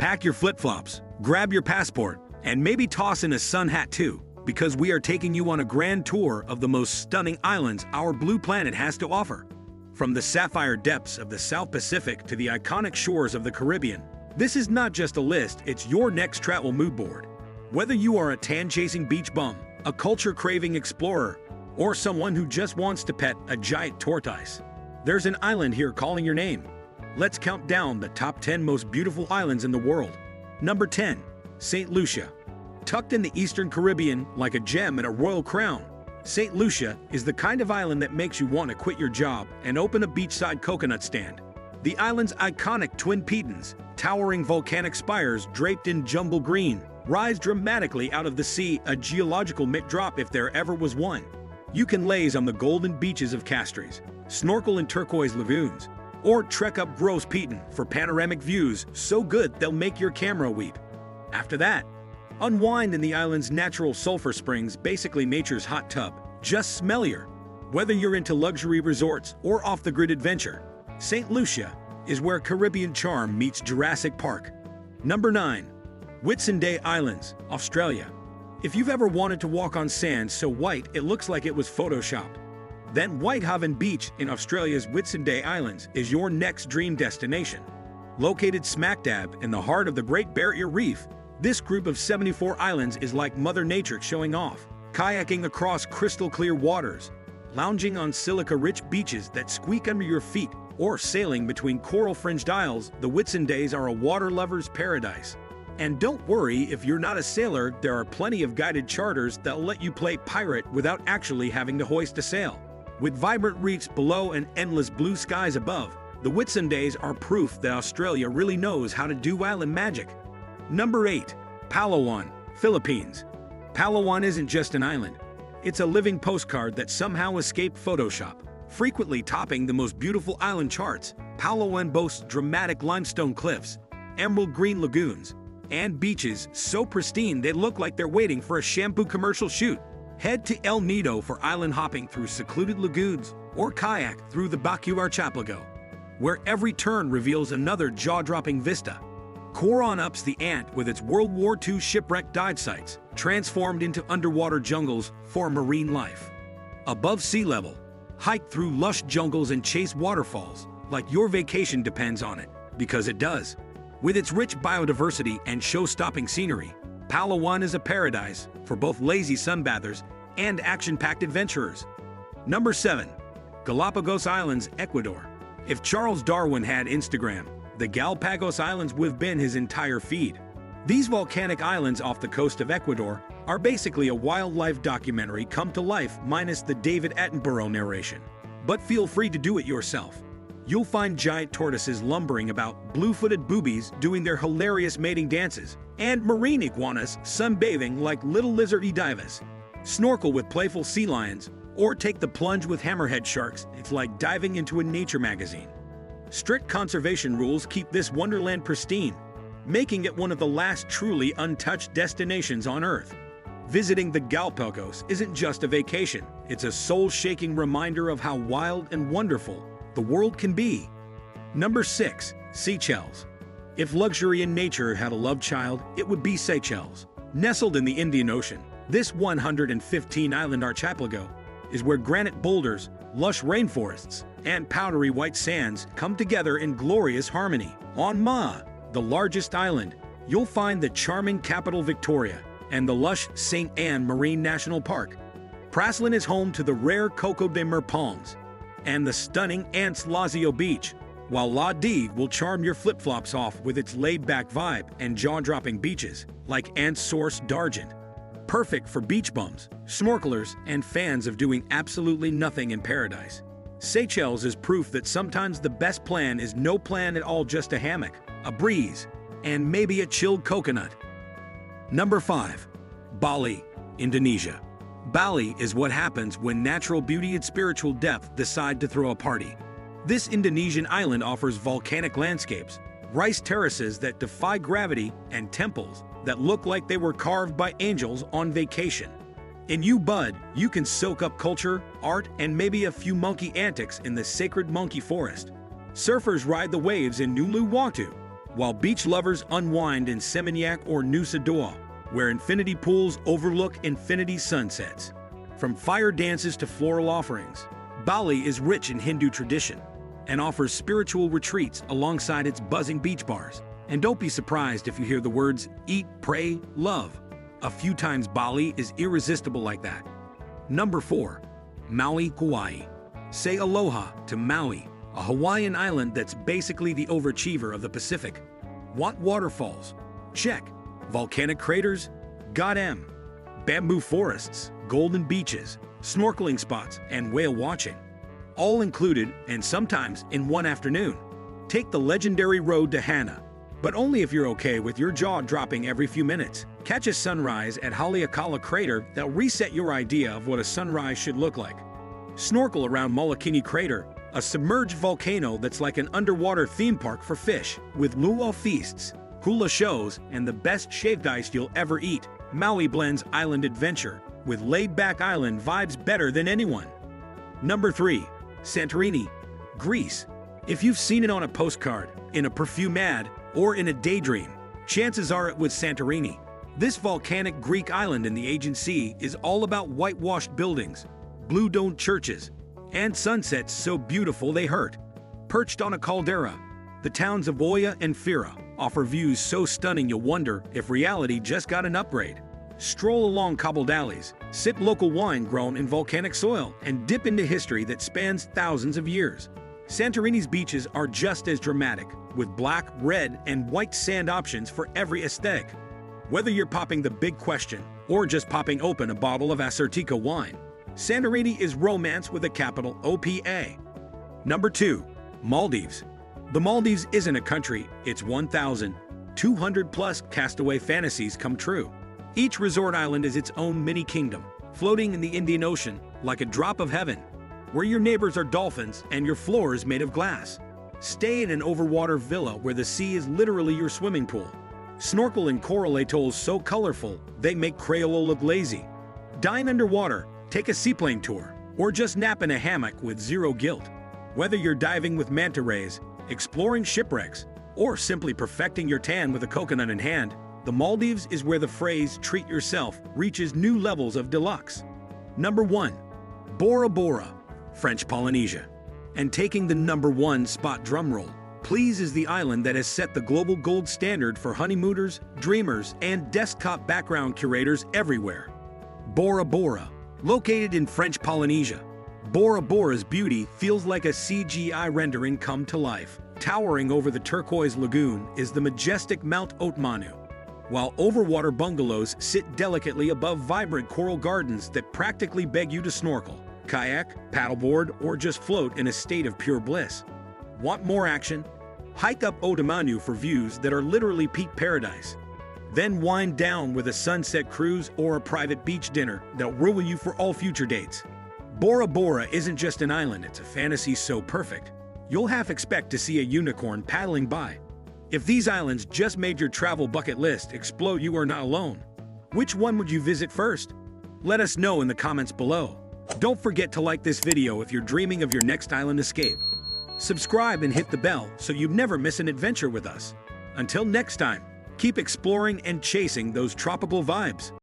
Pack your flip-flops, grab your passport, and maybe toss in a sun hat too, because we are taking you on a grand tour of the most stunning islands our blue planet has to offer. From the sapphire depths of the South Pacific to the iconic shores of the Caribbean, this is not just a list, it's your next travel mood board. Whether you are a tan-chasing beach bum, a culture-craving explorer, or someone who just wants to pet a giant tortoise, there's an island here calling your name. Let's count down the top 10 most beautiful islands in the world. Number 10. St. Lucia. Tucked in the Eastern Caribbean like a gem in a royal crown, St. Lucia is the kind of island that makes you want to quit your job and open a beachside coconut stand. The island's iconic twin pitons, towering volcanic spires draped in jungle green, rise dramatically out of the sea, a geological mic drop if there ever was one. You can laze on the golden beaches of Castries, snorkel in turquoise lagoons, or trek up Gros Piton for panoramic views so good they'll make your camera weep. After that, unwind in the island's natural sulfur springs, basically nature's hot tub, just smellier. Whether you're into luxury resorts or off-the-grid adventure, St. Lucia is where Caribbean charm meets Jurassic Park. Number 9. Whitsunday Islands, Australia. If you've ever wanted to walk on sand so white it looks like it was photoshopped, then Whitehaven Beach in Australia's Whitsunday Islands is your next dream destination. Located smack dab in the heart of the Great Barrier Reef, this group of 74 islands is like Mother Nature showing off, kayaking across crystal-clear waters, lounging on silica-rich beaches that squeak under your feet, or sailing between coral-fringed isles. The Whitsundays are a water lover's paradise. And don't worry if you're not a sailor, there are plenty of guided charters that'll let you play pirate without actually having to hoist a sail. With vibrant reefs below and endless blue skies above, the Whitsundays are proof that Australia really knows how to do island magic. Number 8. Palawan, Philippines. Palawan isn't just an island. It's a living postcard that somehow escaped Photoshop. Frequently topping the most beautiful island charts, Palawan boasts dramatic limestone cliffs, emerald green lagoons, and beaches so pristine they look like they're waiting for a shampoo commercial shoot. Head to El Nido for island hopping through secluded lagoons, or kayak through the Baku Archipelago, where every turn reveals another jaw-dropping vista. Coron ups the ante with its World War II shipwreck dive sites, transformed into underwater jungles for marine life. Above sea level, hike through lush jungles and chase waterfalls like your vacation depends on it, because it does. With its rich biodiversity and show-stopping scenery, Palawan is a paradise for both lazy sunbathers and action-packed adventurers. Number 7. Galápagos Islands, Ecuador. If Charles Darwin had Instagram, the Galápagos Islands would have been his entire feed. These volcanic islands off the coast of Ecuador are basically a wildlife documentary come to life minus the David Attenborough narration. But feel free to do it yourself. You'll find giant tortoises lumbering about, blue-footed boobies doing their hilarious mating dances, and marine iguanas sunbathing like little lizardy divas. Snorkel with playful sea lions, or take the plunge with hammerhead sharks. It's like diving into a nature magazine. Strict conservation rules keep this wonderland pristine, making it one of the last truly untouched destinations on Earth. Visiting the Galápagos isn't just a vacation, it's a soul-shaking reminder of how wild and wonderful the world can be. Number 6. Seychelles. If luxury and nature had a love child, it would be Seychelles. Nestled in the Indian Ocean, this 115-island archipelago is where granite boulders, lush rainforests, and powdery white sands come together in glorious harmony. On Maui, the largest island, you'll find the charming capital Victoria and the lush St. Anne Marine National Park. Praslin is home to the rare Coco de Mer palms and the stunning Anse Lazio Beach, while La Dive will charm your flip-flops off with its laid-back vibe and jaw-dropping beaches like Anse Source d'Argent. Perfect for beach bums, snorkelers, and fans of doing absolutely nothing in paradise. Seychelles is proof that sometimes the best plan is no plan at all, just a hammock, a breeze, and maybe a chilled coconut. Number 5. Bali, Indonesia. Bali is what happens when natural beauty and spiritual depth decide to throw a party. This Indonesian island offers volcanic landscapes, rice terraces that defy gravity, and temples that look like they were carved by angels on vacation. In Ubud, you can soak up culture, art, and maybe a few monkey antics in the sacred monkey forest. Surfers ride the waves in Uluwatu, while beach lovers unwind in Seminyak or Nusa Dua, where infinity pools overlook infinity sunsets. From fire dances to floral offerings, Bali is rich in Hindu tradition and offers spiritual retreats alongside its buzzing beach bars. And don't be surprised if you hear the words eat, pray, love a few times. Bali is irresistible like that. Number 4. Maui, Hawaii. Say aloha to Maui, a Hawaiian island that's basically the overachiever of the Pacific. Want waterfalls? Check. Volcanic craters? Got 'em. Bamboo forests, golden beaches, snorkeling spots, and whale watching. All included, and sometimes in one afternoon. Take the legendary road to Hana, but only if you're okay with your jaw dropping every few minutes. Catch a sunrise at Haleakala Crater that'll reset your idea of what a sunrise should look like. Snorkel around Molokini Crater, a submerged volcano that's like an underwater theme park for fish, with luau feasts, hula shows, and the best shaved ice you'll ever eat. Maui blends island adventure with laid-back island vibes better than anyone. Number 3. Santorini, Greece. If you've seen it on a postcard, in a perfume ad, or in a daydream, chances are it was Santorini. This volcanic Greek island in the Aegean Sea is all about whitewashed buildings, blue-domed churches, and sunsets so beautiful they hurt. Perched on a caldera, the towns of Oya and Fira offer views so stunning you'll wonder if reality just got an upgrade. Stroll along cobbled alleys, sip local wine grown in volcanic soil, and dip into history that spans thousands of years. Santorini's beaches are just as dramatic, with black, red, and white sand options for every aesthetic. Whether you're popping the big question or just popping open a bottle of Asertica wine, Santorini is romance with a capital OPA. Number 2. Maldives. The Maldives isn't a country, it's 1,200 plus castaway fantasies come true. Each resort island is its own mini-kingdom, floating in the Indian Ocean like a drop of heaven, where your neighbors are dolphins and your floor is made of glass. Stay in an overwater villa where the sea is literally your swimming pool. Snorkel in coral atolls so colorful they make Crayola look lazy. Dine underwater, take a seaplane tour, or just nap in a hammock with zero guilt. Whether you're diving with manta rays, exploring shipwrecks, or simply perfecting your tan with a coconut in hand, the Maldives is where the phrase treat yourself reaches new levels of deluxe. Number 1. Bora Bora, French Polynesia. And taking the number 1 spot, drumroll, please, is the island that has set the global gold standard for honeymooners, dreamers, and desktop background curators everywhere. Bora Bora, located in French Polynesia. Bora Bora's beauty feels like a CGI rendering come to life. Towering over the turquoise lagoon is the majestic Mount Otmanu, while overwater bungalows sit delicately above vibrant coral gardens that practically beg you to snorkel, kayak, paddleboard, or just float in a state of pure bliss. Want more action? Hike up Otmanu for views that are literally peak paradise. Then wind down with a sunset cruise or a private beach dinner that'll rule you for all future dates. Bora Bora isn't just an island, it's a fantasy so perfect, you'll half expect to see a unicorn paddling by. If these islands just made your travel bucket list explode, you are not alone. Which one would you visit first? Let us know in the comments below. Don't forget to like this video if you're dreaming of your next island escape. Subscribe and hit the bell so you never miss an adventure with us. Until next time, keep exploring and chasing those tropical vibes.